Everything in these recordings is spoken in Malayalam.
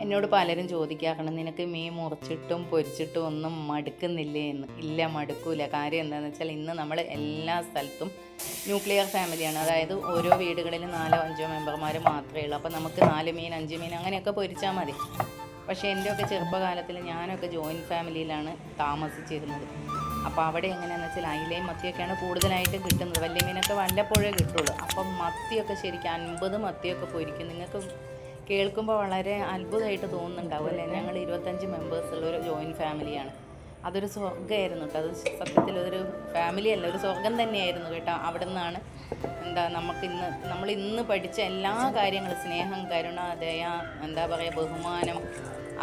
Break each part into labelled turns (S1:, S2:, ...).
S1: എന്നോട് പലരും ചോദിക്കാറുണ്ട്, നിനക്ക് മീൻ മുറിച്ചിട്ടും പൊരിച്ചിട്ടും ഒന്നും മടുക്കുന്നില്ലേ എന്ന്. ഇല്ല, മടുക്കൂല. കാര്യം എന്താണെന്ന് വെച്ചാൽ ഇന്ന് നമ്മൾ എല്ലാ സ്ഥലത്തും ന്യൂക്ലിയർ ഫാമിലിയാണ്. അതായത് ഓരോ വീടുകളിലും 4-5 മെമ്പർമാർ മാത്രമേ ഉള്ളൂ. അപ്പോൾ നമുക്ക് 4 മീൻ 5 മീൻ അങ്ങനെയൊക്കെ പൊരിച്ചാൽ മതി. പക്ഷേ എൻ്റെയൊക്കെ ചെറുപ്പകാലത്തിൽ ഞാനൊക്കെ ജോയിൻറ്റ് ഫാമിലിയിലാണ് താമസിച്ചിരുന്നത്. അപ്പോൾ അവിടെ എങ്ങനെയാണെന്ന് വെച്ചാൽ അയിലയും മത്തിയൊക്കെയാണ് കൂടുതലായിട്ട് കിട്ടുന്നത്. വലിയ മീനൊക്കെ വല്ലപ്പോഴേ കിട്ടുള്ളൂ. അപ്പം മത്തിയൊക്കെ ശരിക്കും 50 മത്തിയൊക്കെ പൊരിക്കും. നിങ്ങൾക്ക് കേൾക്കുമ്പോൾ വളരെ അത്ഭുതമായിട്ട് തോന്നുന്നുണ്ടാവും അല്ലേ? ഞങ്ങൾ 25 മെമ്പേഴ്സുള്ള ഒരു ജോയിൻറ്റ് ഫാമിലിയാണ്. അതൊരു സ്വർഗ്ഗമായിരുന്നു കേട്ടോ. അത് സത്യത്തിൽ അതൊരു ഫാമിലി അല്ല, ഒരു സ്വർഗം തന്നെയായിരുന്നു കേട്ടോ. അവിടെ നിന്നാണ് നമ്മൾ ഇന്ന് പഠിച്ച എല്ലാ കാര്യങ്ങളും, സ്നേഹം, കരുണ, ദയ, എന്താ പറയുക, ബഹുമാനം,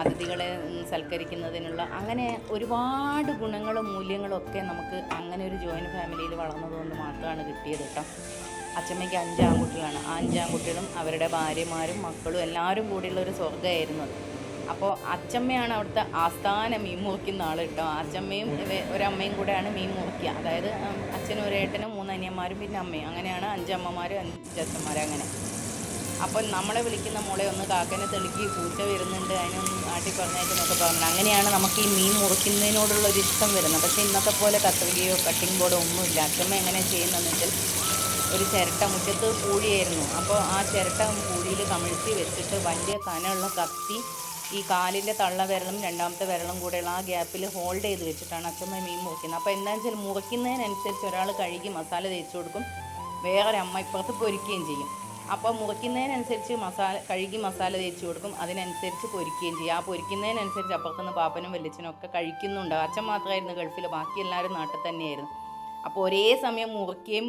S1: അതിഥികളെ സൽക്കരിക്കുന്നതിനുള്ള അങ്ങനെ ഒരുപാട് ഗുണങ്ങളും മൂല്യങ്ങളും ഒക്കെ നമുക്ക് അങ്ങനെ ഒരു ജോയിൻറ്റ് ഫാമിലിയിൽ വളർന്നതുകൊണ്ട് മാത്രമാണ് കിട്ടിയത് കേട്ടോ. അച്ഛമ്മയ്ക്ക് 5 ആൺകുട്ടികളാണ്. ആ 5 ആൺകുട്ടികളും അവരുടെ ഭാര്യമാരും മക്കളും എല്ലാവരും കൂടിയുള്ള ഒരു സ്വർഗ്ഗമായിരുന്നു. അപ്പോൾ അച്ഛമ്മയാണ് അവിടുത്തെ ആസ്ഥാന മീൻ മുറിക്കുന്ന ആൾ കേട്ടോ. അച്ഛമ്മയും ഒരമ്മയും കൂടെയാണ് മീൻ മുറിക്കുക. അതായത് അച്ഛനും ഒരേട്ടനും 3 അനിയന്മാരും പിന്നെ അമ്മയും, അങ്ങനെയാണ് 5 അമ്മമാരും 5 അച്ഛന്മാരും അങ്ങനെ. അപ്പോൾ നമ്മളെ വിളിക്കുന്ന മോളെ ഒന്ന് കാക്കനെ തെളുക്കി പൂച്ച വരുന്നുണ്ട്, അതിനൊന്ന് നാട്ടിൽ പറഞ്ഞേക്കെന്നൊക്കെ പറഞ്ഞു. അങ്ങനെയാണ് നമുക്ക് ഈ മീൻ മുറിക്കുന്നതിനോടുള്ളൊരു ഇഷ്ടം വരുന്നത്. പക്ഷേ ഇന്നത്തെ പോലെ കത്രികയോ കട്ടിംഗ് ബോർഡോ ഒന്നുമില്ല. അച്ഛമ്മ എങ്ങനെ ചെയ്യുന്നതെന്ന് വെച്ചാൽ ഒരു ചിരട്ട, മുറ്റത്ത് പൂഴിയായിരുന്നു. അപ്പോൾ ആ ചിരട്ട പൂഴിയിൽ കമിഴ്ത്തി വെച്ചിട്ട് വലിയ കനമുള്ള കത്തി ഈ കാലിൻ്റെ തള്ള വിരലും രണ്ടാമത്തെ വിരലും കൂടെയുള്ള ആ ഗ്യാപ്പിൽ ഹോൾഡ് ചെയ്ത് വെച്ചിട്ടാണ് അച്ഛമ്മ മീൻ മുറിക്കുന്നത്. അപ്പോൾ എന്താണെന്ന് വെച്ചാൽ മുറിക്കുന്നതിനനുസരിച്ച് ഒരാൾ കഴുകി മസാല തേച്ച് കൊടുക്കും, വേറെ അമ്മ ഇപ്പുറത്ത് പൊരിക്കുകയും ചെയ്യും. അപ്പോൾ മുറിക്കുന്നതിനനുസരിച്ച് കഴുകി മസാല തേച്ച് കൊടുക്കും, അതിനനുസരിച്ച് പൊരിക്കുകയും ചെയ്യും. ആ പൊരിക്കുന്നതിനനുസരിച്ച് അപ്പുറത്തുനിന്ന് പാപ്പനും വല്യച്ഛനും ഒക്കെ കഴിക്കുന്നുണ്ട്. അച്ഛൻ മാത്രമായിരുന്നു ഗൾഫിൽ, ബാക്കി എല്ലാവരും നാട്ടിൽ തന്നെയായിരുന്നു. അപ്പോൾ ഒരേ സമയം മുറിക്കുകയും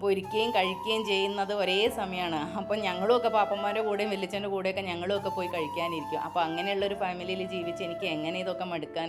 S1: പൊരിക്കുകയും കഴിക്കുകയും ചെയ്യുന്നത് ഒരേ സമയമാണ്. അപ്പം ഞങ്ങളുമൊക്കെ പാപ്പന്മാരുടെ കൂടെയും വല്യച്ഛൻ്റെ കൂടെയൊക്കെ ഞങ്ങളുമൊക്കെ പോയി കഴിക്കാനിരിക്കും. അപ്പോൾ അങ്ങനെയുള്ളൊരു ഫാമിലിയിൽ ജീവിച്ച് എനിക്ക് എങ്ങനെ ഇതൊക്കെ മടുക്കാൻ